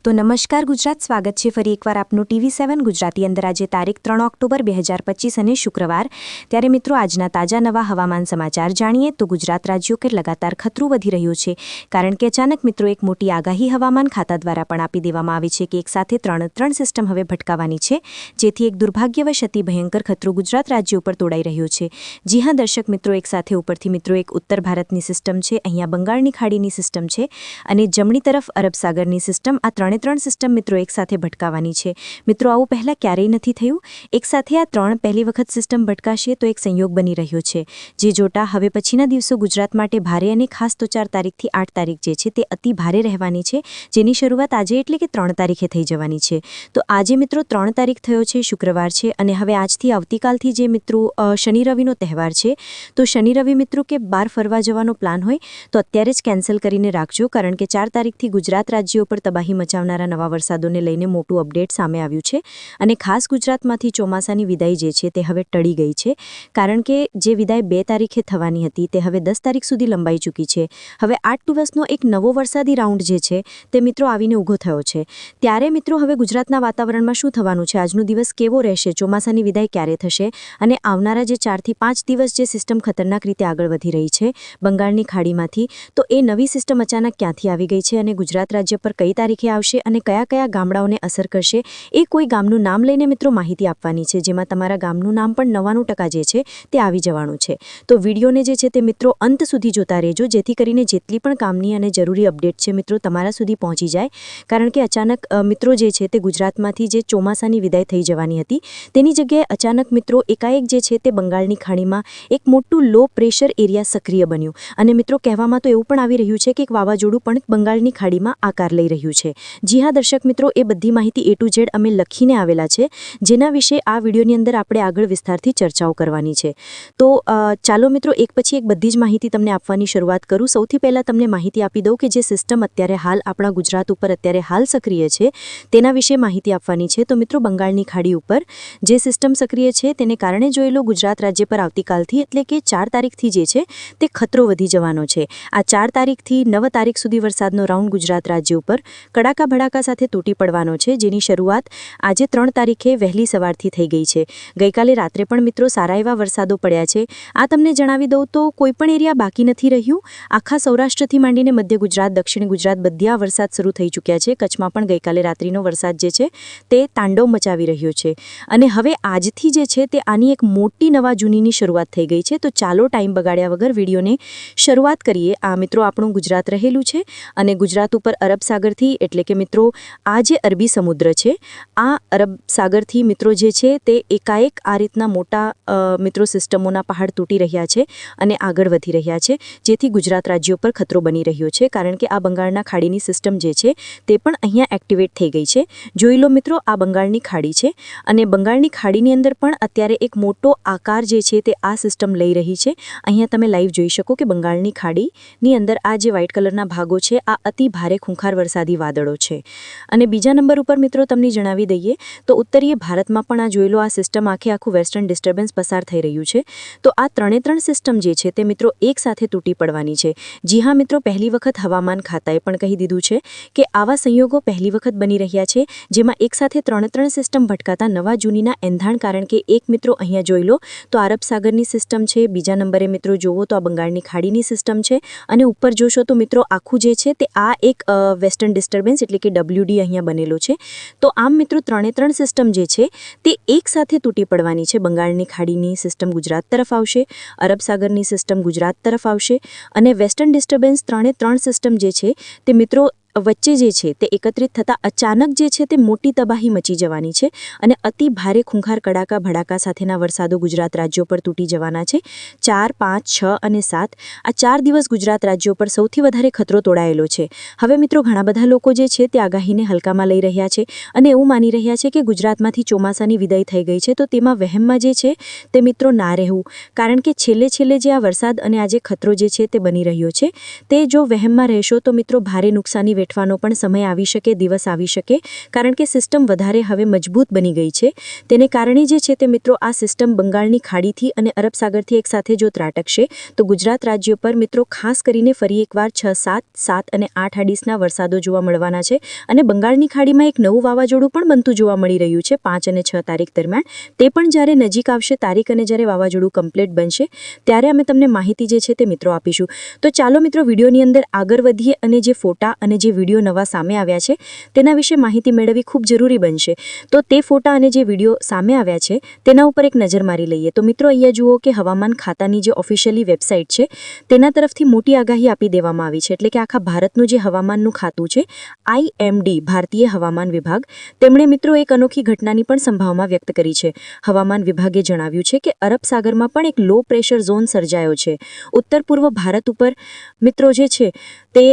તો નમસ્કાર ગુજરાત, સ્વાગત છે ફરી એકવાર આપનું TV7 ગુજરાતી અંદર આજે તારીખ 3 ઓક્ટોબર 2025 અને શુક્રવાર। ત્યારે મિત્રો આજના તાજા નવા હવામાન સમાચાર જાણીએ તો ગુજરાત રાજ્યો કે લગાતાર ખતરો વધી રહ્યો છે, કારણ કે અચાનક મિત્રો એક મોટી આગાહી હવામાન ખાતા દ્વારા પણ આપી દેવામાં આવી છે કે એક સાથે ત્રણ સિસ્ટમ હવે ભટકાવાની છે, જેથી એક દુર્ભાગ્યવશ અતિ ભયંકર ખતરો ગુજરાત રાજ્યો પર તોડાઈ રહ્યો છે। જી હા દર્શક મિત્રો, એક સાથે ઉપરથી મિત્રો એક ઉત્તર ભારતની સિસ્ટમ છે, અહીંયા બંગાળની ખાડીની સિસ્ટમ છે અને જમણી તરફ અરબ સાગરની સિસ્ટમ, આ ત્રણ સિસ્ટમ મિત્રો એક સાથે ભટકાવાની છે। મિત્રો આવું પહેલા ક્યારેય નથી થયું, એક સાથે આ ત્રણ પહેલી વખત સિસ્ટમ ભટકાશે તો એક સંયોગ બની રહ્યો છે, જે જોતા હવે પછીના દિવસો ગુજરાત માટે ભારે અને ખાસ તો 4 તારીખથી 8 તારીખ જે છે તે અતિ ભારે રહેવાની છે, જેની શરૂઆત આજે એટલે કે 3 તારીખે થઈ જવાની છે। તો આજે મિત્રો 3 તારીખ થયો છે, શુક્રવાર છે, અને હવે આજથી આવતીકાલથી જે મિત્રો શનિ રવિનો તહેવાર છે, તો શનિ રવિ મિત્રો કે બહાર ફરવા જવાનો પ્લાન હોય તો અત્યારે જ કેન્સલ કરીને રાખજો, કારણ કે 4 તારીખથી ગુજરાત રાજ્યો પર તબાહી મચાવનારા નવા વરસાદોને લઈને મોટું અપડેટ સામે આવ્યું છે અને ખાસ ગુજરાતમાંથી ચોમાસાની વિદાય જે છે તે હવે ટળી ગઈ છે, કારણ કે જે વિદાય 2 તારીખે થવાની હતી તે હવે 10 તારીખ સુધી લંબાઈ ચૂકી છે। હવે 8 દિવસનો એક નવો વરસાદી રાઉન્ડ જે છે તે મિત્રો આવીને ઊભો થયો છે। ત્યારે મિત્રો હવે ગુજરાતના વાતાવરણમાં શું થવાનું છે, આજનો દિવસ કેવો રહેશે, ચોમાસાની વિદાય ક્યારે થશે અને આવનારા જે 4 થી 5 દિવસ જે સિસ્ટમ ખતરનાક રીતે આગળ વધી રહી છે બંગાળની ખાડીમાંથી, તો એ નવી સિસ્ટમ અચાનક ક્યાંથી આવી ગઈ છે અને ગુજરાત રાજ્ય પર કઈ તારીખે આવશે અને કયા ગામડાઓને અસર કરશે, એ કોઈ ગામનું નામ લઈને મિત્રો માહિતી આપવાની છે, જેમાં તમારા ગામનું નામ પણ 99% જે છે તે આવી જવાનું છે। તો વિડીયોને જે છે તે મિત્રો અંત સુધી જોતા રહેજો, જેથી કરીને જેટલી પણ કામની અને જરૂરી અપડેટ છે મિત્રો તમારા સુધી પહોંચી જાય, કારણ કે અચાનક મિત્રો જે છે તે ગુજરાતમાંથી જે ચોમાસાની વિદાય થઈ જવાની હતી તેની જગ્યાએ અચાનક મિત્રો એકાએક જે છે તે બંગાળની ખાડીમાં એક મોટું લો પ્રેશર એરિયા સક્રિય બન્યું અને મિત્રો કહેવામાં તો એવું પણ આવી રહ્યું છે કે એક વાવાઝોડું પણ બંગાળની ખાડીમાં આકાર લઈ રહ્યું છે। જી હા દર્શક મિત્રો, એ બધી માહિતી A to Z અમે લખીને આવેલા છે, જેના વિશે આ વિડીયોની અંદર આપણે આગળ વિસ્તારથી ચર્ચાઓ કરવાની છે। તો ચાલો મિત્રો એક પછી એક બધી જ માહિતી તમને આપવાની શરૂઆત કરું। સૌથી પહેલાં તમને માહિતી આપી દઉં કે જે સિસ્ટમ અત્યારે હાલ આપણા ગુજરાત ઉપર અત્યારે હાલ સક્રિય છે તેના વિશે માહિતી આપવાની છે। તો મિત્રો બંગાળની ખાડી ઉપર જે સિસ્ટમ સક્રિય છે તેને કારણે જોઈ લો ગુજરાત રાજ્ય પર આવતીકાલથી એટલે કે 4 તારીખથી જે છે તે ખતરો વધી જવાનો છે। આ 4 તારીખથી 9 તારીખ સુધી વરસાદનો રાઉન્ડ ગુજરાત રાજ્ય ઉપર કડાકા ભડાકા સાથે તૂટી પડવાનો છે, જેની શરૂઆત આજે 3 તારીખે વહેલી સવારથી થઈ ગઈ છે। ગઈકાલે રાત્રે પણ મિત્રો સારા એવા વરસાદો પડ્યા છે। આ તમને જણાવી દઉં તો કોઈ પણ એરિયા બાકી નથી રહ્યું, આખા સૌરાષ્ટ્રથી માંડીને મધ્ય ગુજરાત, દક્ષિણ ગુજરાત બધી આ વરસાદ શરૂ થઈ ચૂક્યા છે। કચ્છમાં પણ ગઈકાલે રાત્રિનો વરસાદ જે છે તે તાંડવ મચાવી રહ્યો છે અને હવે આજથી જે છે તે આની એક મોટી નવા જૂનીની શરૂઆત થઈ ગઈ છે। તો ચાલો ટાઈમ બગાડ્યા વગર વિડીયોને શરૂઆત કરીએ। આ મિત્રો આપણું ગુજરાત રહેલું છે અને ગુજરાત ઉપર અરબ સાગરથી એટલે કે મિત્રો આ જે અરબી સમુદ્ર છે, આ અરબ સાગરથી મિત્રો જે છે તે એકાએક આ રીતના મોટા મિત્રો સિસ્ટમોના પહાડ તૂટી રહ્યા છે અને આગળ વધી રહ્યા છે, જેથી ગુજરાત રાજ્યો પર ખતરો બની રહ્યો છે, કારણ કે આ બંગાળના ખાડીની સિસ્ટમ જે છે તે પણ અહીંયા એક્ટિવેટ થઈ ગઈ છે। જોઈ લો મિત્રો, આ બંગાળની ખાડી છે અને બંગાળની ખાડીની અંદર પણ અત્યારે એક મોટો આકાર જે છે તે આ સિસ્ટમ લઈ રહી છે। અહીંયા તમે લાઈવ જોઈ શકો કે બંગાળની ખાડીની અંદર આ જે વ્હાઇટ કલરના ભાગો છે આ અતિ ભારે ખૂંખાર વરસાદી વાદળો છે। અને બીજા નંબર ઉપર મિત્રો તમને જણાવી દઈએ તો ઉત્તરીય ભારતમાં પણ આ જોઈ લો, આ સિસ્ટમ આખું વેસ્ટર્ન ડિસ્ટર્બન્સ પસાર થઈ રહ્યું છે। તો આ ત્રણ સિસ્ટમ જે છે તે મિત્રો એક સાથે તૂટી પડવાની છે। જી હા મિત્રો, પહેલી વખત હવામાન ખાતાએ પણ કહી દીધું છે કે આવા સંયોગો પહેલી વખત બની રહ્યા છે, જેમાં એક સાથે ત્રણ સિસ્ટમ ભટકાતા નવા જૂનીના એંધાણ, કારણ કે એક મિત્રો અહીંયા જોઈ લો તો અરબ સાગરની સિસ્ટમ છે, બીજા નંબરે મિત્રો જોવો તો આ બંગાળની ખાડીની સિસ્ટમ છે અને ઉપર જોશો તો મિત્રો આખું જે છે તે આ એક વેસ્ટર્ન ડિસ્ટર્બન્સ એટલે કે WD અહીંયા બનેલો છે। તો આમ મિત્રો ત્રણ સિસ્ટમ જે છે તે એક સાથે તૂટી પડવાની છે। બંગાળની ખાડીની સિસ્ટમ ગુજરાત તરફ આવશે, અરબ સાગરની સિસ્ટમ ગુજરાત તરફ આવશે અને વેસ્ટર્ન ડિસ્ટર્બન્સ ત્રણ સિસ્ટમ જે છે તે મિત્રો વચ્ચે જે છે તે એકત્રિત થતાં અચાનક જે છે તે મોટી તબાહી મચી જવાની છે અને અતિ ભારે ખૂંખાર કડાકા ભડાકા સાથેના વરસાદો ગુજરાત રાજ્યો પર તૂટી જવાના છે। 4, 5, 6 અને 7 આ 4 દિવસ ગુજરાત રાજ્યો પર સૌથી વધારે ખતરો તોડાયેલો છે। હવે મિત્રો ઘણા બધા લોકો જે છે તે આગાહીને હલકામાં લઈ રહ્યા છે અને એવું માની રહ્યા છે કે ગુજરાતમાંથી ચોમાસાની વિદાય થઈ ગઈ છે, તો તેમાં વહેમમાં જે છે તે મિત્રો ના રહેવું, કારણ કે છેલ્લે જે આ વરસાદ અને આજે ખતરો જે છે તે બની રહ્યો છે તે જો વહેમમાં રહેશો તો મિત્રો ભારે નુકસાની વેઠવાનો પણ સમય આવી શકે, દિવસ આવી શકે, કારણ કે સિસ્ટમ વધારે હવે મજબૂત બની ગઈ છે. તેને કારણે જે છે તે મિત્રો આ સિસ્ટમ બંગાળની ખાડીથી અને અરબ સાગરથી એકસાથે જો ત્રાટકશે તો ગુજરાત રાજ્ય પર મિત્રો ખાસ કરીને ફરી એકવાર 6, 7, 7 અને 8 આડીસના વરસાદો જોવા મળવાના છે. અને બંગાળની ખાડીમાં એક નવું વાવાઝોડું પણ બનતું જોવા મળી રહ્યું છે 5 અને 6 તારીખ દરમિયાન. તે પણ જ્યારે નજીક આવશે તારીખ અને જ્યારે વાવાઝોડું કમ્પ્લીટ બનશે ત્યારે અમે તમને માહિતી જે છે તે મિત્રો આપીશું. તો ચાલો મિત્રો વિડીયોની અંદર આગળ વધીએ અને જે ફોટા અને જે વિડીયો નવા સામે આવ્યા છે તેના વિશે માહિતી મેળવવી ખૂબ જરૂરી બનશે. તો તે ફોટા અને જે વિડીયો સામે આવ્યા છે તેના ઉપર એક નજર મારી લઈએ. તો મિત્રો અહીંયા જુઓ કે હવામાન ખાતાની જે ઓફિશિયલી વેબસાઇટ છે તેના તરફથી મોટી આગાહી આપી દેવામાં આવી છે. એટલે કે આખા ભારતનું જે હવામાનનું ખાતું છે IMD ભારતીય હવામાન વિભાગ, તેમણે મિત્રો એક અનોખી ઘટનાની પણ સંભાવના વ્યક્ત કરી છે. હવામાન વિભાગે જણાવ્યું છે કે અરબ સાગરમાં પણ એક લો પ્રેશર ઝોન સર્જાયો છે. ઉત્તર પૂર્વ ભારત ઉપર મિત્રો જે છે તે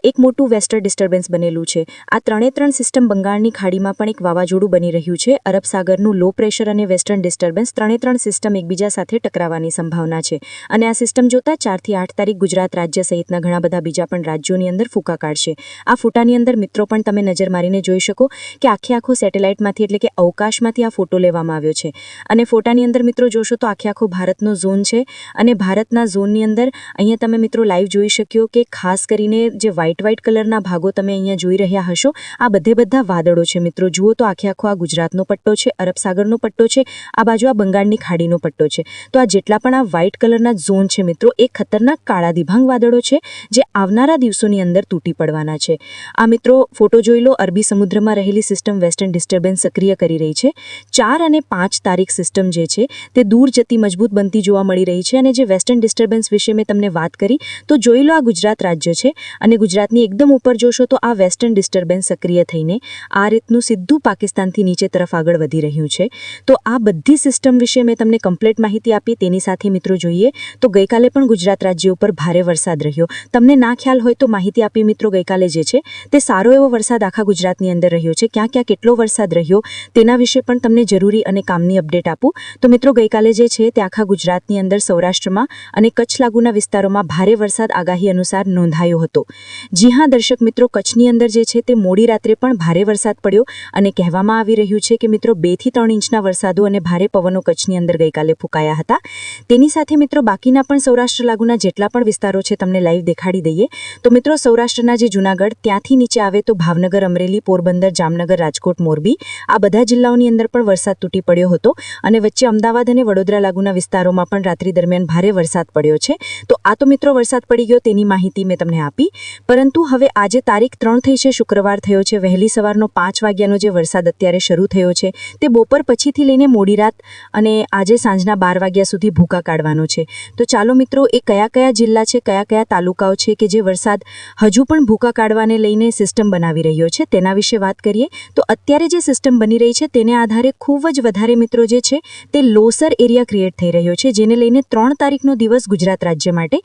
એક મોટું વેસ્ટર્ન ડિસ્ટર્બન્સ બનેલું છે. આ ત્રણ સિસ્ટમ બંગાળની ખાડીમાં પણ એક વાવાઝોડું બની રહ્યું છે. અરબ સાગરનું લો પ્રેશર અને વેસ્ટર્ન ડિસ્ટર્બન્સ ત્રણ સિસ્ટમ એકબીજા સાથે ટકરાવવાની સંભાવના છે. અને આ સિસ્ટમ જોતા 4 થી 8 તારીખ ગુજરાત રાજ્ય સહિતના ઘણા બધા બીજા પણ રાજ્યોની અંદર ફૂંકા કાઢશે. આ ફોટાની અંદર મિત્રો પણ તમે નજર મારીને જોઈ શકો કે આખો સેટેલાઇટમાંથી એટલે કે અવકાશમાંથી આ ફોટો લેવામાં આવ્યો છે. અને ફોટાની અંદર મિત્રો જોશો તો આખો ભારતનો ઝોન છે. અને ભારતના ઝોનની અંદર અહીંયા તમે મિત્રો લાઈવ જોઈ શક્યો કે ખાસ કરીને જે વ્હાઇટ કલરના ભાગો તમે અહીંયા જોઈ રહ્યા હશો, આ બધા વાદળો છે મિત્રો. જુઓ તો આખો આ ગુજરાતનો પટ્ટો છે, અરબ સાગરનો પટ્ટો છે, આ બાજુ આ બંગાળની ખાડીનો પટ્ટો છે. તો આ જેટલા પણ આ વ્હાઇટ કલરના ઝોન છે મિત્રો એ ખતરનાક કાળા દિભાંગ વાદળો છે જે આવનારા દિવસોની અંદર તૂટી પડવાના છે. આ મિત્રો ફોટો જોઈ લો. અરબી સમુદ્રમાં રહેલી સિસ્ટમ વેસ્ટર્ન ડિસ્ટર્બન્સ સક્રિય કરી રહી છે. 4 અને 5 તારીખ સિસ્ટમ જે છે તે દૂર જતી મજબૂત બનતી જોવા મળી રહી છે. અને જે વેસ્ટર્ન ડિસ્ટર્બન્સ વિશે મેં તમને વાત કરી તો જોઈ લો આ ગુજરાત રાજ્ય છે અને ગુજરાતની એકદમ ઉપર જોશો તો આ વેસ્ટર્ન ડિસ્ટર્બન્સ સક્રિય થઈને આ રીતનું સીધું પાકિસ્તાનથી નીચે તરફ આગળ વધી રહ્યું છે. તો આ બધી સિસ્ટમ વિશે મેં તમને કમ્પ્લીટ માહિતી આપી. તેની સાથે મિત્રો જોઈએ તો ગઈકાલે પણ ગુજરાત રાજ્ય ઉપર ભારે વરસાદ રહ્યો. તમને ના ખ્યાલ હોય તો માહિતી આપી મિત્રો. ગઈકાલે જે છે તે સારો એવો વરસાદ આખા ગુજરાતની અંદર રહ્યો છે. ક્યાં કેટલો વરસાદ રહ્યો તેના વિશે પણ તમને જરૂરી અને કામની અપડેટ આપું. તો મિત્રો ગઈકાલે જે છે તે આખા ગુજરાતની અંદર સૌરાષ્ટ્રમાં અને કચ્છ લાગુના વિસ્તારોમાં ભારે વરસાદ આગાહી અનુસાર નોંધાયો હતો. જી હા દર્શક મિત્રો, કચ્છની અંદર જે છે તે મોડી રાત્રે પણ ભારે વરસાદ પડ્યો અને કહેવામાં આવી રહ્યું છે કે મિત્રો 2 થી 3 ઇંચના વરસાદો અને ભારે પવનો કચ્છની અંદર ગઈકાલે ફૂંકાયા હતા. તેની સાથે મિત્રો બાકીના પણ સૌરાષ્ટ્ર લાગુના જેટલા પણ વિસ્તારો છે તમને લાઈવ દેખાડી દઈએ. તો મિત્રો સૌરાષ્ટ્રના જે જૂનાગઢ ત્યાંથી નીચે આવે તો ભાવનગર, અમરેલી, પોરબંદર, જામનગર, રાજકોટ, મોરબી આ બધા જિલ્લાઓની અંદર પણ વરસાદ તૂટી પડ્યો હતો. અને વચ્ચે અમદાવાદ અને વડોદરા લાગુના વિસ્તારોમાં પણ રાત્રિ દરમિયાન ભારે વરસાદ પડ્યો છે. તો આ તો મિત્રો વરસાદ પડી ગયો તેની માહિતી મેં તમને આપી. પરંતુ હવે આજે તારીખ 3 થઈ છે, શુક્રવાર થયો છે. વહેલી સવારનો 5 વાગ્યાનો જે વરસાદ અત્યારે શરૂ થયો છે તે બપોર પછીથી લઈને મોડી રાત અને આજે સાંજના 12 વાગ્યા સુધી ભૂકા કાઢવાનો છે. તો ચાલો મિત્રો એ કયા જિલ્લા છે, કયા તાલુકાઓ છે કે જે વરસાદ હજુ પણ ભૂકા કાઢવાને લઈને સિસ્ટમ બનાવી રહ્યો છે તેના વિશે વાત કરીએ. તો અત્યારે જે સિસ્ટમ બની રહી છે તેને આધારે ખૂબ જ વધારે મિત્રો જે છે તે લોસર એરિયા ક્રિએટ થઈ રહ્યો છે, જેને લઈને 3 તારીખનો દિવસ ગુજરાત રાજ્ય માટે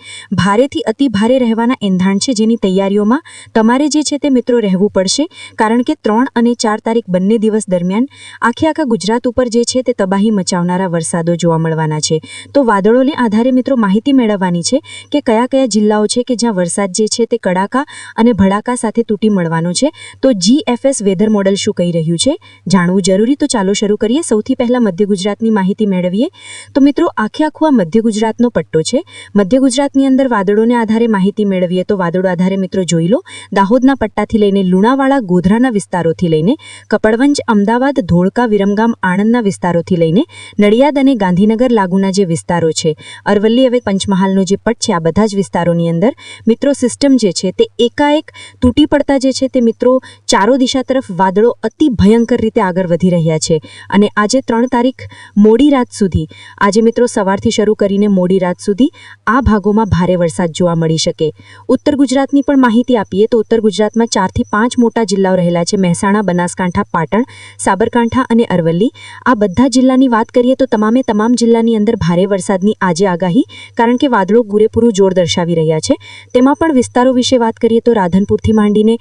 ભારેથી અતિ ભારે રહેવાના એંધાણ છે, જેની તૈયારીઓમાં તમારે જે છે તે મિત્રો રહેવું પડશે. કારણ કે 3 અને 4 તારીખ બંને દિવસ દરમિયાન આખા ગુજરાત ઉપર જે છે તે તબાહી મચાવનારા વરસાદો જોવા મળવાના છે. તો વાદળોને આધારે મિત્રો માહિતી મેળવવાની છે કે કયા જિલ્લાઓ છે કે જ્યાં વરસાદ જે છે તે કડાકા અને ભડાકા સાથે તૂટી મળવાનો છે. તો GFS વેધર મોડલ શું કહી રહ્યું છે જાણવું જરૂરી. તો ચાલો શરૂ કરીએ. સૌથી પહેલા મધ્ય ગુજરાતની માહિતી મેળવીએ. તો મિત્રો આખો આ મધ્ય ગુજરાતનો પટ્ટો છે. મધ્ય ગુજરાતની અંદર વાદળોને આધારે માહિતી મેળવીએ તો વાદળો આધારે મિત્રો જોઈ લો. દાહોદના પટ્ટાથી લઈને લુણાવાડા, ગોધરાના વિસ્તારોથી લઈને કપડવંજ, અમદાવાદ, ધોળકા, વિરમગામ, આણંદના વિસ્તારોથી લઈને નડિયાદ અને ગાંધીનગર લાગુના જે વિસ્તારો છે, અરવલ્લી હવે પંચમહાલનો જે પટ્ટ છે, આ બધા જ વિસ્તારોની અંદર મિત્રો સિસ્ટમ જે છે તે એકાએક તૂટી પડતા જે છે તે મિત્રો ચારો દિશા તરફ વાદળો અતિ ભયંકર રીતે આગળ વધી રહ્યા છે. અને આજે 3 તારીખ મોડી રાત સુધી, આજે મિત્રો સવારથી શરૂ કરીને મોડી રાત સુધી આ ભાગોમાં ભારે વરસાદ જોવા મળી શકે. ઉત્તર ગુજરાતની પણ માહિતી આપીએ તો ઉત્તર ગુજરાતમાં 4 થી 5 મોટા જિલ્લાઓ રહેલા છે. મહેસાણા, બનાસકાંઠા, પાટણ, સાબરકાંઠા અને અરવલ્લી. આ બધા જિલ્લાની વાત કરીએ તો તમામ જિલ્લાની અંદર ભારે વરસાદની આજે આગાહી, કારણ કે વાદળો પૂરેપૂરું જોર દર્શાવી રહ્યા છે. તેમાં પણ વિસ્તારો વિશે વાત કરીએ તો રાધનપુરથી માંડીને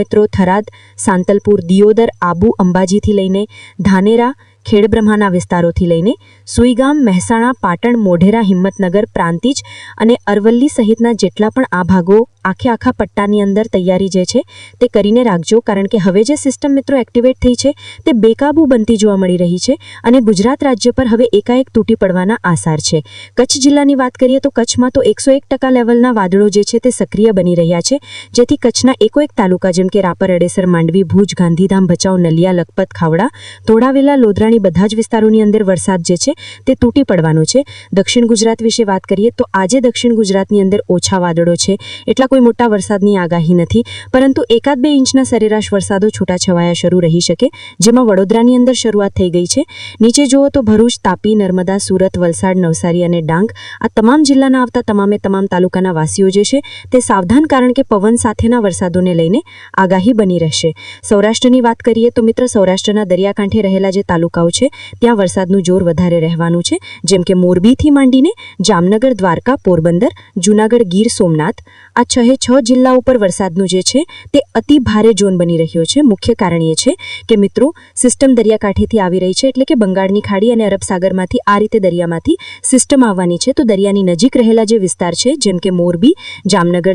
મિત્રો થરાદ, સાંતલપુર, દિયોદર, આબુ, અંબાજીથી લઈને ધાનેરા, ખેડબ્રહ્માના વિસ્તારોથી લઈને સુઈગામ, મહેસાણા, પાટણ, મોઢેરા, હિંમતનગર, પ્રાંતિજ અને અરવલ્લી સહિતના જેટલા પણ આ ભાગો આખા પટ્ટાની અંદર તૈયારી જે છે તે કરીને રાખજો, કારણ કે હવે જે સિસ્ટમ મિત્રો એક્ટિવેટ થઈ છે તે બેકાબૂ બનતી જોવા મળી રહી છે અને ગુજરાત રાજ્ય પર હવે એકાએક તૂટી પડવાના આસાર છે. કચ્છ જિલ્લાની વાત કરીએ તો કચ્છમાં તો 101% લેવલના વાદળો જે છે તે સક્રિય બની રહ્યા છે, જેથી કચ્છના એકોએક તાલુકા જેમ કે રાપર, અડેસર, માંડવી, ભુજ, ગાંધીધામ, ભચાઉ, નલિયા, લખપત, ખાવડા, ધોળાવેલા, લોધરાણી બધા જ વિસ્તારોની અંદર વરસાદ જે છે તે તૂટી પડવાનો છે. દક્ષિણ ગુજરાત વિશે વાત કરીએ તો આજે દક્ષિણ ગુજરાતની અંદર ઓછા વાદળો છે, એટલા કોઈ મોટા વરસાદની આગાહી નથી, પરંતુ 1-2 ઇંચના સરેરાશ વરસાદો છૂટાછવાયા શરૂ રહી શકે, જેમાં વડોદરાની અંદર શરૂઆત થઈ ગઈ છે. નીચે જુઓ તો ભરૂચ, તાપી, નર્મદા, સુરત, વલસાડ, નવસારી અને ડાંગ આ તમામ જિલ્લાના આવતા તમામ તાલુકાના વાસીઓ જે છે તે સાવધાન, કારણ કે પવન સાથેના વરસાદોને લઈને આગાહી બની રહેશે. સૌરાષ્ટ્રની વાત કરીએ તો મિત્ર સૌરાષ્ટ્રના દરિયાકાંઠે રહેલા જે તાલુકાઓ છે ત્યાં વરસાદનું જોર વધારે રહેવાનું છે, જેમ કે મોરબીથી માંડીને જામનગર, દ્વારકા, પોરબંદર, જૂનાગઢ, ગીર સોમનાથ આ 6 જિલ્લાઓ પર વરસાદનું જે છે તે અતિ ભારે ઝોન બની રહ્યો છે. મુખ્ય કારણ એ છે કે મિત્રો સિસ્ટમ દરિયાકાંઠેથી આવી રહી છે, એટલે કે બંગાળની ખાડી અને અરબ સાગરમાંથી આ રીતે દરિયામાંથી સિસ્ટમ આવવાની છે, તો દરિયાની નજીક રહેલા જે વિસ્તાર છે જેમ કે મોરબી, જામનગર,